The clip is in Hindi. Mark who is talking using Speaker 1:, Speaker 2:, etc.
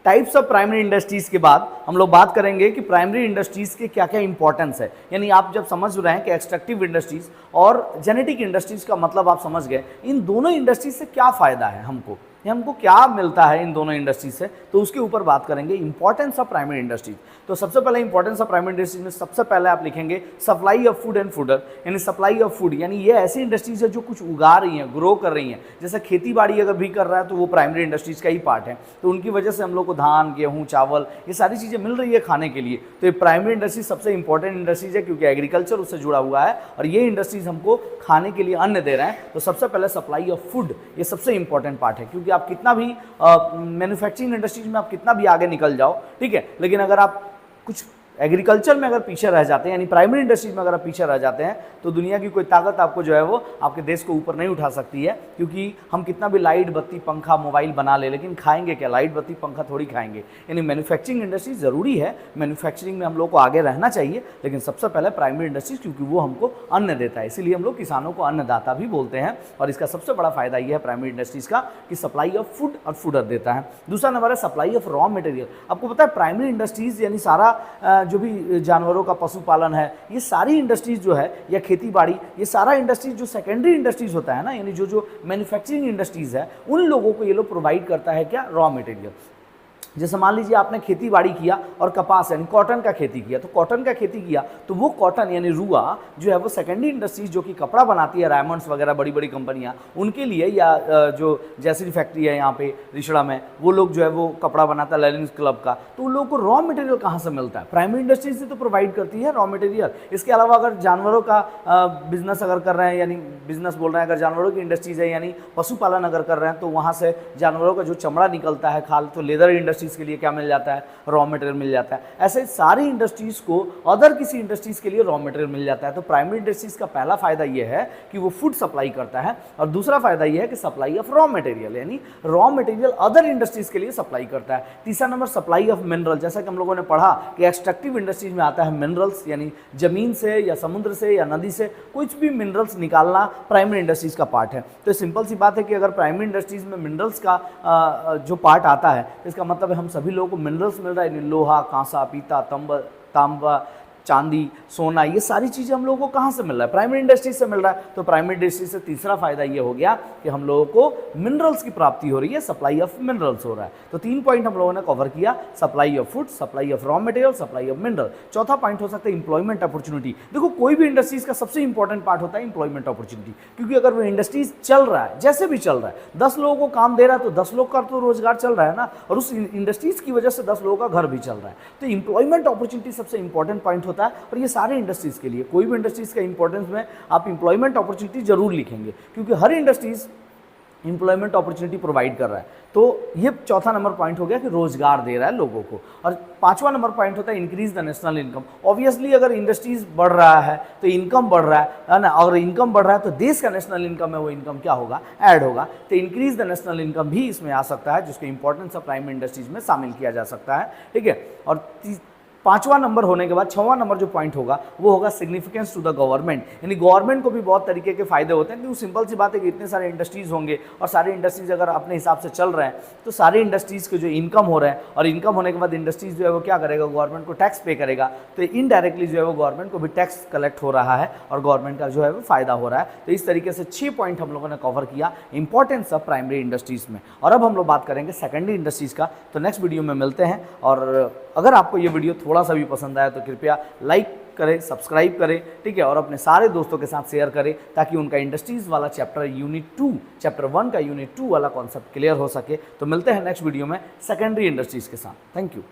Speaker 1: टाइप्स ऑफ प्राइमरी इंडस्ट्रीज के बाद हम लोग बात करेंगे कि प्राइमरी इंडस्ट्रीज के क्या क्या इंपॉर्टेंस है। यानी आप जब समझ रहे हैं कि एक्सट्रैक्टिव इंडस्ट्रीज और जेनेटिक इंडस्ट्रीज का मतलब आप समझ गए, इन दोनों इंडस्ट्रीज से क्या फायदा है हमको, हमको क्या मिलता है इन दोनों इंडस्ट्रीज से, तो उसके ऊपर बात करेंगे। इंपॉर्टेंस ऑफ प्राइमरी इंडस्ट्रीज, तो सबसे पहले इंपॉर्टेंस ऑफ प्राइमरी इंडस्ट्रीज में सबसे पहले आप लिखेंगे supply of food and fodder, यानी सप्लाई ऑफ फूड, यानी ये ऐसी इंडस्ट्रीज है जो कुछ उगा रही हैं, ग्रो कर रही हैं। जैसे खेती बाड़ी अगर भी कर रहा है तो वो प्राइमरी इंडस्ट्रीज का ही पार्ट है, तो उनकी वजह से हम लोग को धान, गेहूँ, चावल, ये सारी चीज़ें मिल रही है खाने के लिए। तो ये प्राइमरी इंडस्ट्रीज सबसे इंपॉर्टेंट इंडस्ट्रीज है, क्योंकि एग्रीकल्चर उससे जुड़ा हुआ है और ये इंडस्ट्रीज हमको खाने के लिए अन्न दे रहे हैं। तो सबसे पहले सप्लाई ऑफ फूड, ये सबसे इंपॉर्टेंट पार्ट है, क्योंकि आप कितना भी मैन्युफैक्चरिंग इंडस्ट्रीज में आप कितना भी आगे निकल जाओ, ठीक है, लेकिन अगर आप कुछ एग्रीकल्चर में अगर पीछे रह जाते हैं, यानी प्राइमरी इंडस्ट्रीज में अगर आप पीछे रह जाते हैं, तो दुनिया की कोई ताकत आपको जो है वो आपके देश को ऊपर नहीं उठा सकती है। क्योंकि हम कितना भी लाइट बत्ती पंखा मोबाइल बना ले, लेकिन खाएंगे क्या, लाइट बत्ती पंखा थोड़ी खाएंगे। यानी मैन्युफैक्चरिंग इंडस्ट्रीज ज़रूरी है, मैन्युफैक्चरिंग में हम लोग को आगे रहना चाहिए, लेकिन सबसे पहले प्राइमरी इंडस्ट्रीज, क्योंकि वो हमको अन्न देता है, इसीलिए हम लोग किसानों को अन्नदाता भी बोलते हैं। और इसका सबसे बड़ा फायदा ये है प्राइमरी इंडस्ट्रीज का कि सप्लाई ऑफ फूड और फूडर देता है। दूसरा नंबर है सप्लाई ऑफ रॉ मटेरियल। आपको पता है प्राइमरी इंडस्ट्रीज यानी सारा जो भी जानवरों का पशुपालन है, ये सारी इंडस्ट्रीज जो है, या खेती बाड़ी, ये सारा इंडस्ट्रीज जो सेकेंडरी इंडस्ट्रीज होता है ना, यानी जो मैन्युफैक्चरिंग इंडस्ट्रीज है, उन लोगों को ये लोग प्रोवाइड करता है क्या, रॉ मटेरियल। जैसे मान लीजिए आपने खेती बाड़ी किया और कपास यानी कॉटन का खेती किया, तो कॉटन का खेती किया तो वो कॉटन यानी रुआ जो है वो सेकेंडरी इंडस्ट्रीज जो कि कपड़ा बनाती है, डायमंड्स वगैरह बड़ी बड़ी कंपनियां, उनके लिए, या जो जैसी फैक्ट्री है यहाँ पे रिषड़ा में, वो लोग जो है वो कपड़ा बनाता है लेनिन क्लब का, तो उन लोगों को रॉ मटेरियल कहाँ से मिलता है, प्राइमरी इंडस्ट्रीज से तो प्रोवाइड करती है रॉ मटेरियल। इसके अलावा अगर जानवरों का बिजनेस अगर कर रहे हैं, यानी बिजनेस बोल रहे हैं, अगर जानवरों की इंडस्ट्रीज है यानी पशुपालन अगर कर रहे हैं, तो वहाँ से जानवरों का जो चमड़ा निकलता है खाल, तो लेदर इंडस्ट्री के लिए क्या मिल जाता है, रॉ मटेरियल मिल जाता है। ऐसे सारी इंडस्ट्रीज को अदर किसी इंडस्ट्रीज के लिए रॉ मटेरियल मिल जाता है। तो प्राइमरी इंडस्ट्रीज का पहला फायदा यह है कि वो फूड सप्लाई करता है, और दूसरा फायदा यह है कि सप्लाई ऑफ रॉ मटेरियल, यानी रॉ मटेरियल अदर इंडस्ट्रीज के लिए सप्लाई करता है। तीसरा नंबर सप्लाई ऑफ मिनरल, जैसा कि हम लोगों ने पढ़ा कि एक्सट्रैक्टिव इंडस्ट्रीज में आता है मिनरल्स, यानी जमीन से या समुद्र से या नदी से कुछ भी मिनरल्स निकालना प्राइमरी इंडस्ट्रीज का पार्ट है। तो सिंपल सी बात है कि अगर प्राइमरी इंडस्ट्रीज में मिनरल्स का जो पार्ट आता है, इसका मतलब है हम सभी लोगों को मिनरल्स मिल रहा है, लोहा, कांसा, पीता, तांबा, चांदी, सोना, ये सारी चीज़ें हम लोगों को कहाँ से मिल रहा है, प्राइमरी इंडस्ट्रीज से मिल रहा है। तो प्राइमरी इंडस्ट्री से तीसरा फायदा ये हो गया कि हम लोगों को मिनरल्स की प्राप्ति हो रही है, सप्लाई ऑफ मिनरल्स हो रहा है। तो 3 पॉइंट हम लोगों ने कवर किया, supply of food, supply of raw material, supply of mineral. चौथा पॉइंट हो सकता है इंप्लॉयमेंट अपॉर्चुनिटी। देखो कोई भी इंडस्ट्रीज का सबसे इंपॉर्टेंट पार्ट होता है इंप्लॉयमेंट अपॉर्चुनिटी, क्योंकि अगर वो इंडस्ट्रीज चल रहा है, जैसे भी चल रहा है, 10 लोगों को काम दे रहा है, तो 10 लोग का तो रोजगार चल रहा है ना, और उस इंडस्ट्रीज की वजह से 10 लोगों का घर भी चल रहा है। तो इंप्लॉयमेंट अपॉर्चुनिटी सबसे इंपॉर्टेंट पॉइंट होता है, और ये सारे इंडस्ट्रीज के लिए, कोई भी इंडस्ट्रीज का इंपॉर्टेंस में आप इंप्लॉयमेंट अपॉर्चुनिटी जरूर लिखेंगे, क्योंकि हर इंडस्ट्रीज इंप्लॉयमेंट अपॉर्चुनिटी प्रोवाइड कर रहा है। तो ये चौथा नंबर पॉइंट हो गया कि रोजगार दे रहा है लोगों को। और 5वां नंबर पॉइंट होता है increase the national income. Obviously अगर इंडस्ट्रीज बढ़ रहा है तो इनकम बढ़ रहा है ना, अगर इनकम बढ़ रहा है तो देश का नेशनल इनकम है वो इनकम क्या होगा, ऐड होगा। तो इंक्रीज द नेशनल इनकम भी इसमें आ सकता है, जिसको इंपॉर्टेंस ऑफ प्राइमरी इंडस्ट्रीज में शामिल किया जा सकता है, ठीक है। और 5वां नंबर होने के बाद 6वां नंबर जो पॉइंट होगा वो होगा सिग्निफिकेंस टू द गवर्नमेंट, यानी गवर्नमेंट को भी बहुत तरीके के फायदे होते हैं। क्योंकि सिंपल सी बात है कि इतने सारे इंडस्ट्रीज होंगे और सारे इंडस्ट्रीज अगर अपने हिसाब से चल रहे हैं, तो सारे इंडस्ट्रीज के जो इनकम हो रहा है, और इनकम होने के बाद इंडस्ट्रीज जो है वो क्या करेगा, गवर्नमेंट को टैक्स पे करेगा। तो इनडायरेक्टली जो है वो गवर्नमेंट को भी टैक्स कलेक्ट हो रहा है और गवर्नमेंट का जो है वो फायदा हो रहा है। तो इस तरीके से 6 पॉइंट हम लोगों ने कवर किया इंपॉर्टेंस ऑफ प्राइमरी इंडस्ट्रीज में। और अब हम लोग बात करेंगे सेकेंडरी इंडस्ट्रीज का। तो नेक्स्ट वीडियो में मिलते हैं। और अगर आपको ये वीडियो थोड़ा सा भी पसंद आया तो कृपया लाइक करें, सब्सक्राइब करें, ठीक है, और अपने सारे दोस्तों के साथ शेयर करें, ताकि उनका इंडस्ट्रीज वाला चैप्टर यूनिट 2, चैप्टर 1 का यूनिट 2 वाला कॉन्सेप्ट क्लियर हो सके। तो मिलते हैं नेक्स्ट वीडियो में सेकेंडरी इंडस्ट्रीज के साथ। Thank you.